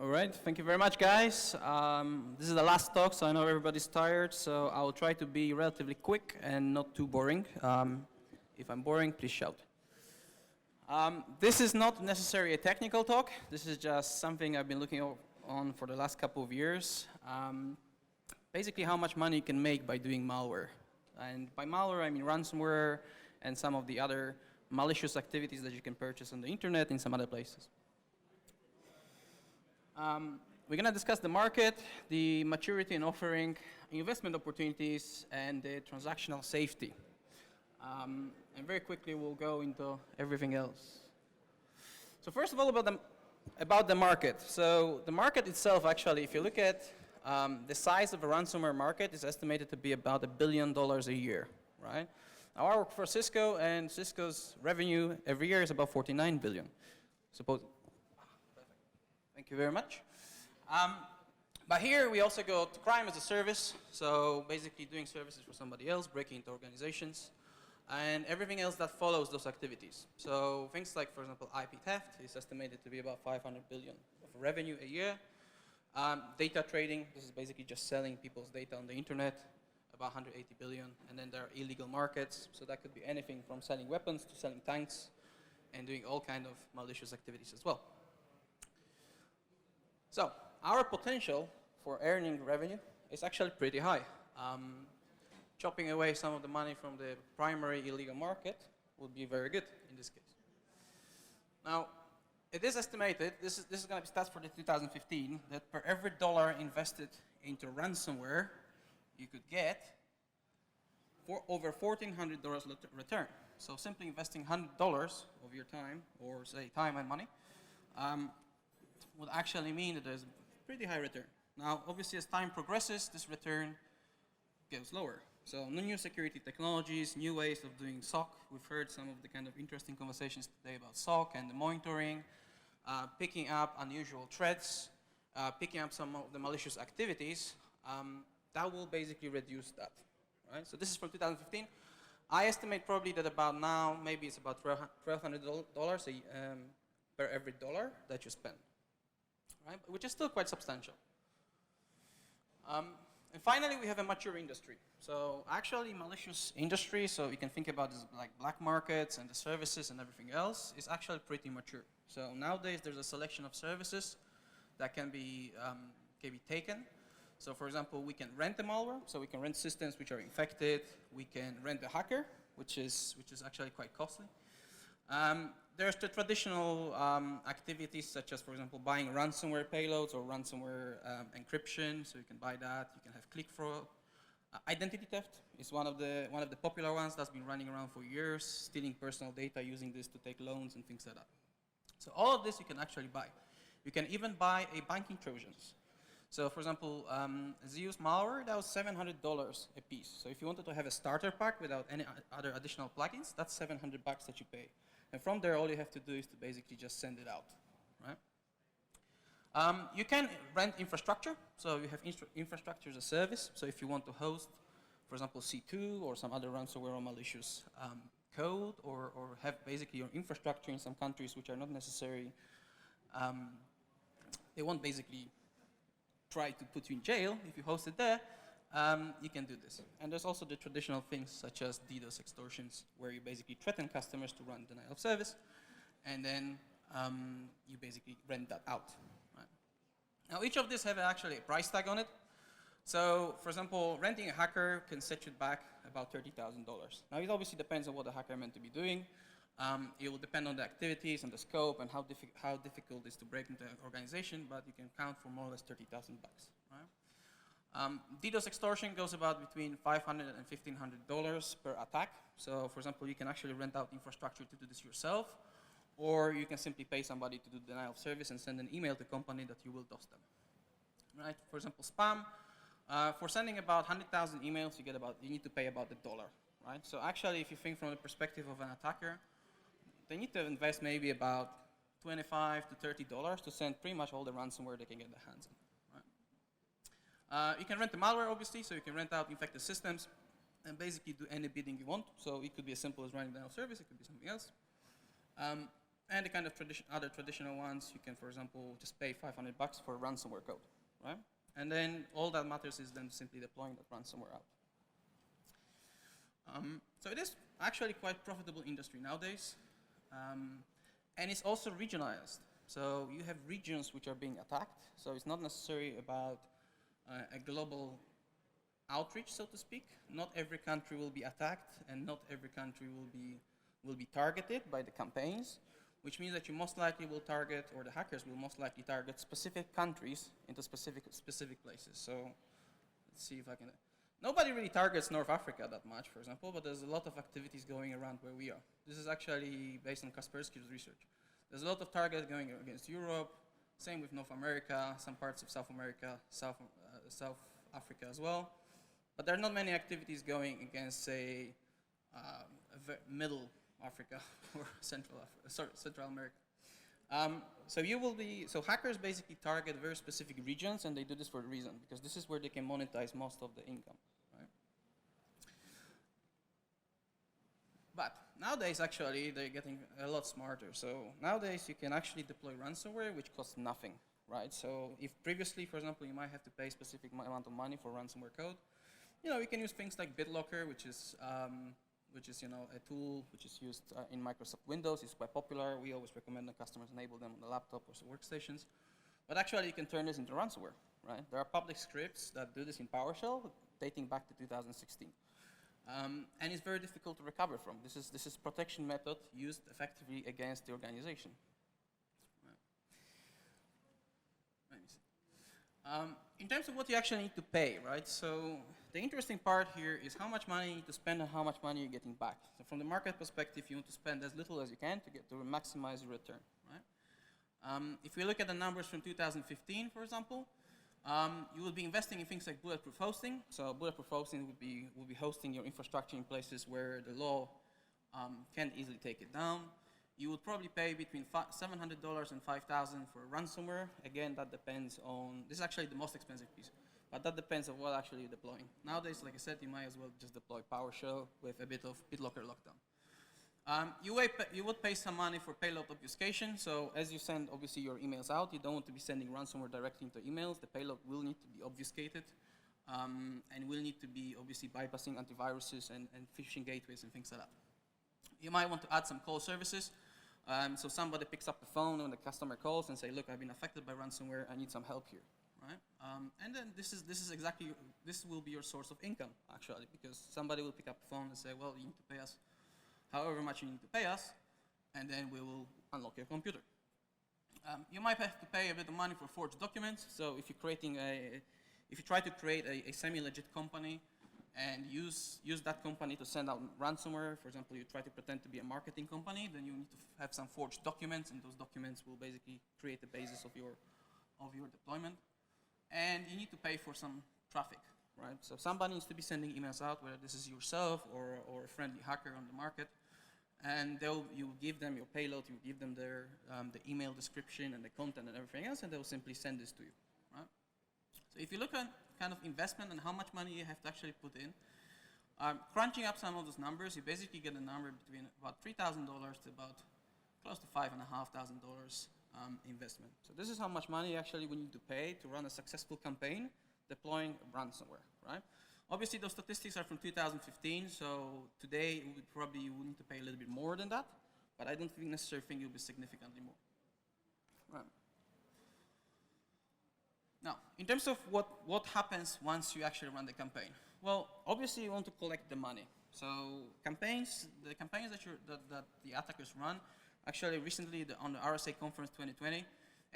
All right, thank you very much, guys. This is the last talk, so I know everybody's tired, so I'll try to be relatively quick and not too boring. If I'm boring, please shout. This is not necessarily a technical talk. This is just something I've been looking on for the last couple of years. Basically, how much money you can make by doing malware. And by malware, I mean ransomware and some of the other malicious activities that you can purchase on the internet and some other places. We're going to discuss the market, the maturity and offering, investment opportunities, and the transactional safety. And very quickly, we'll go into everything else. So first of all, about the market. So the market itself, actually, if you look at the size of the ransomware market, is estimated to be about $1 billion a year, right? Now, I work for Cisco, and Cisco's revenue every year is about $49 billion. Thank you very much. But here we also go to crime as a service, so basically doing services for somebody else, breaking into organizations, and everything else that follows those activities. So things like, for example, IP theft is estimated to be about $500 billion of revenue a year. Data trading, this is basically just selling people's data on the internet, about $180 billion. And then there are illegal markets, so that could be anything from selling weapons to selling tanks and doing all kinds of malicious activities as well. So our potential for earning revenue is actually pretty high. Chopping away some of the money from the primary illegal market would be very good in this case. Now, it is estimated, this is going to be stats for the 2015, that per every dollar invested into ransomware, you could get over $1,400 return. So simply investing $100 of your time, or say time and money, would actually mean that there's a pretty high return. Now, obviously, as time progresses, this return goes lower. So new security technologies, new ways of doing SOC. We've heard some of the kind of interesting conversations today about SOC and the monitoring, picking up unusual threats, picking up some of the malicious activities. That will basically reduce that. Right? So this is from 2015. I estimate probably that about now, maybe it's about $1,200 per every dollar that you spend. Right? Which is still quite substantial. And finally, we have a mature industry. So actually, malicious industry, so you can think about this like black markets and the services and everything else, is actually pretty mature. So nowadays, there's a selection of services that can be taken. So for example, we can rent the malware, so we can rent systems which are infected. We can rent the hacker, which is actually quite costly. There's the traditional activities such as, for example, buying ransomware payloads or ransomware encryption. So you can buy that. You can have click fraud. Identity theft is one of the popular ones that's been running around for years, stealing personal data, using this to take loans and things like that. So all of this you can actually buy. You can even buy a banking Trojans. So for example, Zeus malware, that was $700 a piece. So if you wanted to have a starter pack without any other additional plugins, that's $700 that you pay. And from there, all you have to do is to basically just send it out, right? You can rent infrastructure. So you have infrastructure as a service. So if you want to host, for example, C2 or some other ransomware or malicious code, or have basically your infrastructure in some countries which are not necessary, they won't basically try to put you in jail if you host it there. You can do this. And there's also the traditional things such as DDoS extortions, where you basically threaten customers to run denial of service, and then you basically rent that out. Right? Now, each of these have actually a price tag on it. So, for example, renting a hacker can set you back about $30,000. Now, it obviously depends on what the hacker meant to be doing. It will depend on the activities and the scope and how difficult it is to break into an organization, but you can count for more or less $30,000. Right? DDoS extortion goes about between $500 and $1,500 per attack. So, for example, you can actually rent out infrastructure to do this yourself, or you can simply pay somebody to do denial of service and send an email to the company that you will DOS them. Right? For example, spam. For sending about 100,000 emails, you need to pay about $1. Right? So, actually, if you think from the perspective of an attacker, they need to invest maybe about $25 to $30 to send pretty much all the ransomware they can get their hands on. You can rent the malware, obviously, so you can rent out infected systems and basically do any bidding you want. So it could be as simple as running denial of service, it could be something else. And the kind of other traditional ones, you can, for example, just pay $500 for ransomware code, right? And then all that matters is then simply deploying that ransomware out. So it is actually quite profitable industry nowadays. And it's also regionalized. So you have regions which are being attacked. So it's not necessarily about a global outreach, so to speak. Not every country will be attacked, and not every country will be targeted by the campaigns, which means that you most likely will target, or the hackers will most likely target specific countries into specific places. So let's see if I can. Nobody really targets North Africa that much, for example, but there's a lot of activities going around where we are. This is actually based on Kaspersky's research. There's a lot of targets going against Europe, same with North America, some parts of South America, South Africa as well. But there are not many activities going against, say, Middle Africa or Central America. So hackers basically target very specific regions, and they do this for a reason, because this is where they can monetize most of the income, right? But nowadays, actually, they're getting a lot smarter. So nowadays, you can actually deploy ransomware, which costs nothing, right? So if previously, for example, you might have to pay a specific amount of money for ransomware code, you can use things like BitLocker, which is a tool which is used in Microsoft Windows. It's quite popular. We always recommend that customers enable them on the laptop or workstations. But actually, you can turn this into ransomware, right? There are public scripts that do this in PowerShell, dating back to 2016. And it's very difficult to recover from. This is protection method used effectively against the organization. Let me see. In terms of what you actually need to pay, right? So the interesting part here is how much money you need to spend and how much money you're getting back. So from the market perspective, you want to spend as little as you can to maximize your return, right? If we look at the numbers from 2015, for example, you will be investing in things like bulletproof hosting. So bulletproof hosting will be hosting your infrastructure in places where the law can't easily take it down. You would probably pay between $700 and $5,000 for ransomware. Again, that depends on, this is actually the most expensive piece, but that depends on what actually you're deploying. Nowadays, like I said, you might as well just deploy PowerShell with a bit of BitLocker lockdown. You would pay some money for payload obfuscation. So as you send, obviously, your emails out, you don't want to be sending ransomware directly into emails. The payload will need to be obfuscated and will need to be, obviously, bypassing antiviruses and phishing gateways and things like that. You might want to add some call services. So somebody picks up the phone when the customer calls and say, look, I've been affected by ransomware, I need some help here, right? And then this will be your source of income, actually, because somebody will pick up the phone and say, well, you need to pay us however much you need to pay us, and then we will unlock your computer. You might have to pay a bit of money for forged documents. So if you try to create a semi-legit company and use that company to send out ransomware, for example, you try to pretend to be a marketing company, then you need to have some forged documents, and those documents will basically create the basis of your deployment. And you need to pay for some traffic, right? So somebody needs to be sending emails out, whether this is yourself or a friendly hacker on the market, and you give them your payload, you give them the email description and the content and everything else, and they will simply send this to you, right? So if you look at kind of investment and how much money you have to actually put in, crunching up some of those numbers, you basically get a number between about $3,000 to about close to $5,500 investment. So this is how much money actually we need to pay to run a successful campaign deploying ransomware, right? Obviously, those statistics are from 2015, so today we probably will need to pay a little bit more than that, but I don't necessarily think it will be significantly more. Right. Now, in terms of what happens once you actually run the campaign, well, obviously you want to collect the money. So the campaigns that the attackers run, actually recently on the RSA conference 2020,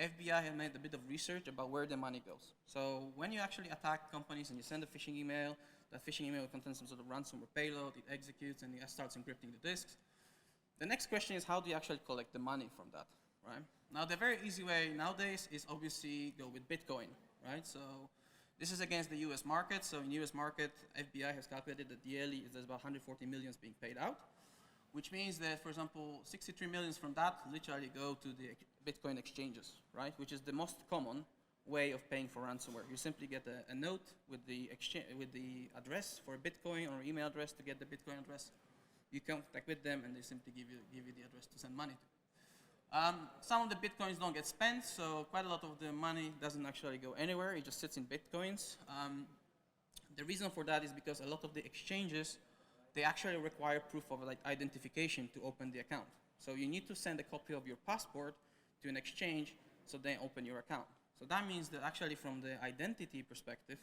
FBI had made a bit of research about where the money goes. So when you actually attack companies and you send a phishing email, that phishing email contains some sort of ransomware payload, it executes and it starts encrypting the disks. The next question is, how do you actually collect the money from that, right? Now, the very easy way nowadays is obviously go with Bitcoin, right? So this is against the US market. So in US market, FBI has calculated that yearly there's about 140 million being paid out, which means that, for example, 63 million from that literally go to the Bitcoin exchanges, right? Which is the most common way of paying for ransomware. You simply get a note with the address for a Bitcoin or email address to get the Bitcoin address. You contact with them and they simply give you the address to send money to. Some of the Bitcoins don't get spent, so quite a lot of the money doesn't actually go anywhere. It just sits in Bitcoins. The reason for that is because a lot of the exchanges, they actually require proof of like identification to open the account. So you need to send a copy of your passport to an exchange so they open your account. So that means that actually from the identity perspective,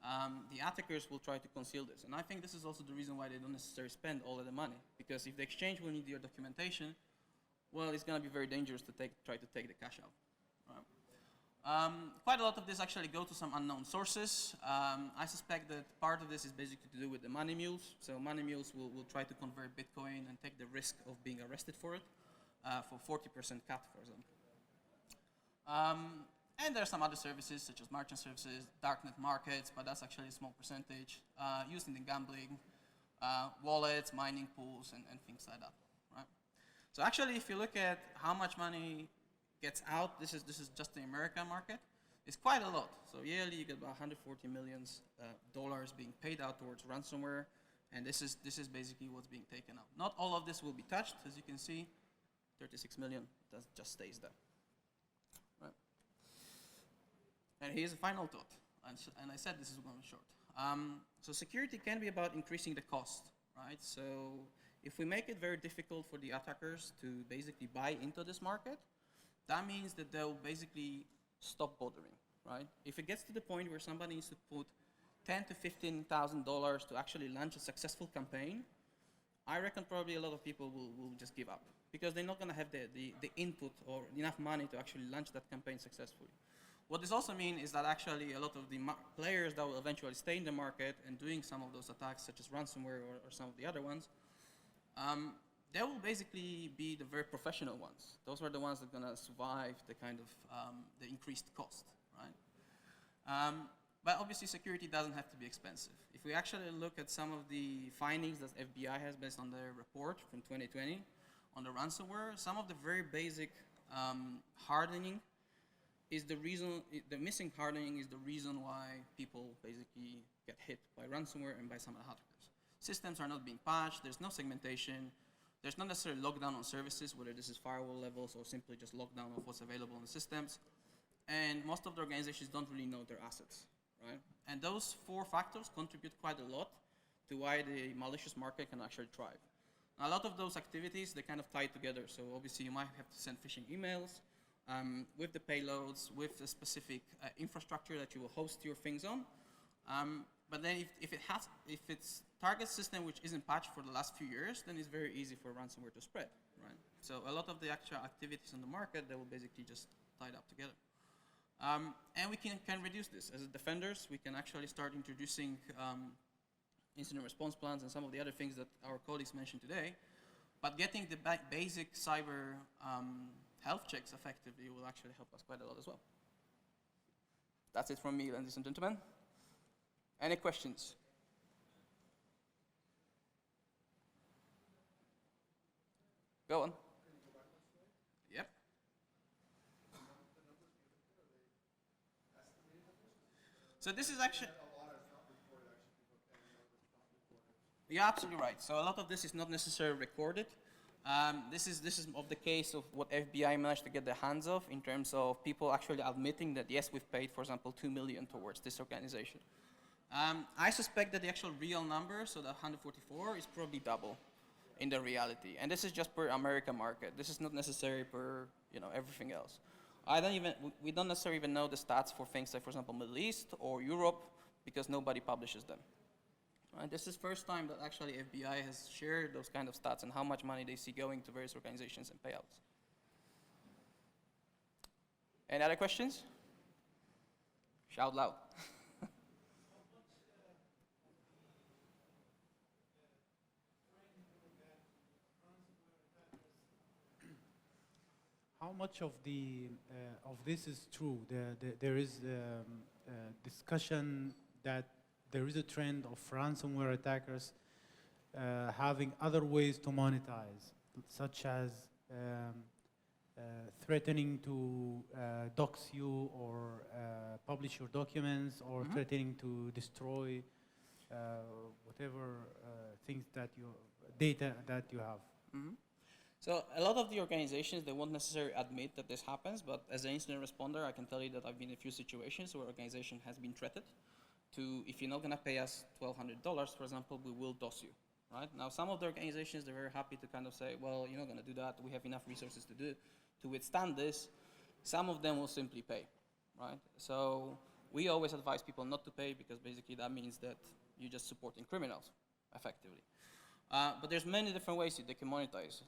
the attackers will try to conceal this. And I think this is also the reason why they don't necessarily spend all of the money. Because if the exchange will need your documentation, well, it's going to be very dangerous to try to take the cash out. Right? Quite a lot of this actually go to some unknown sources. I suspect that part of this is basically to do with the money mules. So money mules will try to convert Bitcoin and take the risk of being arrested for it, for 40% cut, for example. And there are some other services, such as merchant services, darknet markets, but that's actually a small percentage, used in the gambling, wallets, mining pools, and things like that. Right? So actually, if you look at how much money gets out, this is just the American market, it's quite a lot. So yearly, you get about $140 million being paid out towards ransomware, and this is basically what's being taken out. Not all of this will be touched, as you can see. 36 million just stays there. Right. And here's a final thought, and I said this is going short. So security can be about increasing the cost, right? So if we make it very difficult for the attackers to basically buy into this market, that means that they'll basically stop bothering, right? If it gets to the point where somebody needs to put $10,000 to $15,000 to actually launch a successful campaign, I reckon probably a lot of people will just give up because they're not going to have the input or enough money to actually launch that campaign successfully. What this also means is that actually a lot of the players that will eventually stay in the market and doing some of those attacks, such as ransomware or some of the other ones, they will basically be the very professional ones. Those are the ones that are going to survive the kind of the increased cost, right? But obviously security doesn't have to be expensive. If we actually look at some of the findings that FBI has based on their report from 2020 on the ransomware, some of the very basic hardening is the reason, the missing hardening is the reason why people basically get hit by ransomware and by some of the hackers. Systems are not being patched, there's no segmentation, there's not necessarily lockdown on services, whether this is firewall levels or simply just lockdown of what's available in the systems. And most of the organizations don't really know their assets, right? And those four factors contribute quite a lot to why the malicious market can actually thrive. Now, a lot of those activities, they kind of tie together. So obviously you might have to send phishing emails with the payloads, with the specific infrastructure that you will host your things on. But then if it's target system which isn't patched for the last few years, then it's very easy for ransomware to spread, right? So a lot of the actual activities on the market, they will basically just tie it up together. And we can reduce this. As defenders, we can actually start introducing incident response plans and some of the other things that our colleagues mentioned today. But getting the basic cyber health checks effectively will actually help us quite a lot as well. That's it from me, ladies and gentlemen. Any questions? Go on. Yep. So this is actually... You're absolutely right. So a lot of this is not necessarily recorded. This is of the case of what FBI managed to get their hands of in terms of people actually admitting that, yes, we've paid, for example, $2 million towards this organization. I suspect that the actual real number, so the 144, is probably double in the reality. And this is just per American market. This is not necessary per everything else. We don't necessarily even know the stats for things like, for example, Middle East or Europe, because nobody publishes them. Right? This is the first time that actually FBI has shared those kind of stats and how much money they see going to various organizations and payouts. Any other questions? Shout loud. How much of this is true? There is discussion that there is a trend of ransomware attackers having other ways to monetize, such as threatening to dox you or publish your documents, or threatening to destroy whatever things that data that you have. So a lot of the organizations, they won't necessarily admit that this happens, but as an incident responder, I can tell you that I've been in a few situations where organization has been threatened to, if you're not gonna pay us $1,200, for example, we will DOS you, right? Now, some of the organizations, they're very happy to kind of say, well, you're not gonna do that, we have enough resources to withstand this. Some of them will simply pay, right? So we always advise people not to pay because basically that means that you're just supporting criminals, effectively. But there's many different ways they can monetize.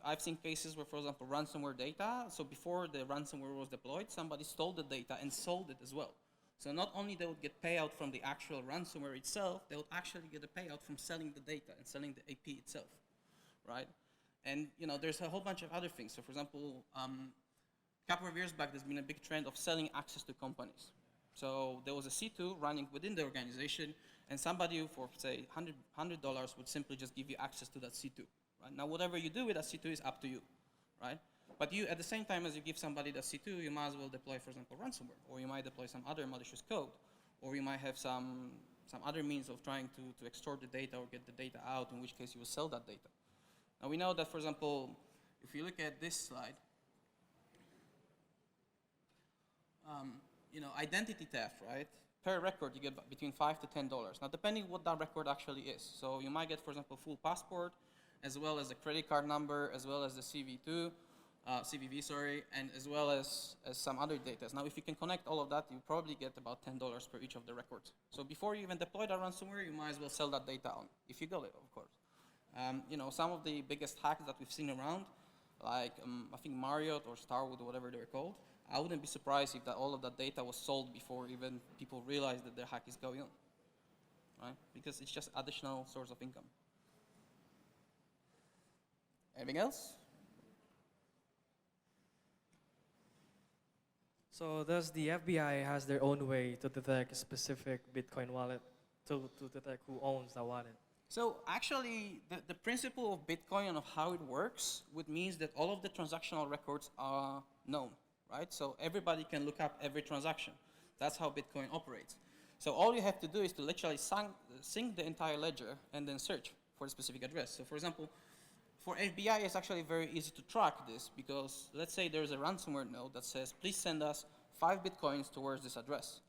I've seen cases where, for example, ransomware data, so before the ransomware was deployed, somebody stole the data and sold it as well. So not only they would get payout from the actual ransomware itself, they would actually get a payout from selling the data and selling the AP itself, right? And there's a whole bunch of other things. So for example, a couple of years back, there's been a big trend of selling access to companies. So there was a C2 running within the organization, and somebody for, say, $100 would simply just give you access to that C2. Right? Now, whatever you do with that C2 is up to you, right? But you, at the same time as you give somebody that C2, you might as well deploy, for example, ransomware, or you might deploy some other malicious code, or you might have some other means of trying to extort the data or get the data out, in which case you will sell that data. Now, we know that, for example, if you look at this slide, identity theft, right? Per record, you get between $5 to $10. Now, depending what that record actually is. So you might get, for example, full passport, as well as the credit card number, as well as the CVV, sorry, and as well as some other data. Now, if you can connect all of that, you probably get about $10 per each of the records. So before you even deploy that ransomware, you might as well sell that data on, if you got it, of course. Some of the biggest hacks that we've seen around, like I think Marriott or Starwood or whatever they were called, I wouldn't be surprised if all of that data was sold before even people realize that their hack is going on, right? Because it's just additional source of income. Anything else? So does the FBI has their own way to detect a specific Bitcoin wallet, to detect who owns the wallet? So actually, the principle of Bitcoin and of how it works would means that all of the transactional records are known, right? So everybody can look up every transaction. That's how Bitcoin operates. So all you have to do is to literally sync the entire ledger and then search for a specific address. So for example, for FBI, it's actually very easy to track this because let's say there's a ransomware node that says, please send us 5 Bitcoins towards this address,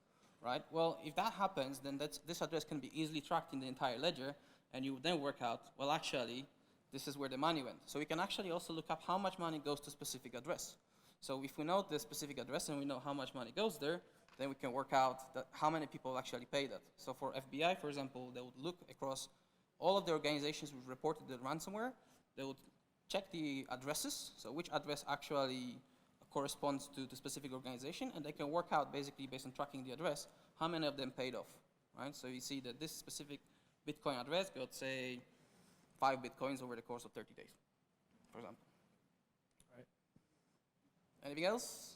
right? Well, if that happens, then this address can be easily tracked in the entire ledger, and you then work out, well, actually, this is where the money went. So we can actually also look up how much money goes to a specific address. So if we know the specific address and we know how much money goes there, then we can work out how many people actually pay that. So for FBI, for example, they would look across all of the organizations who reported the ransomware. They would check the addresses, so which address actually corresponds to the specific organization, and they can work out basically based on tracking the address, how many of them paid off, right? So you see that this specific Bitcoin address got, say, 5 Bitcoins over the course of 30 days, for example. Right. Anything else?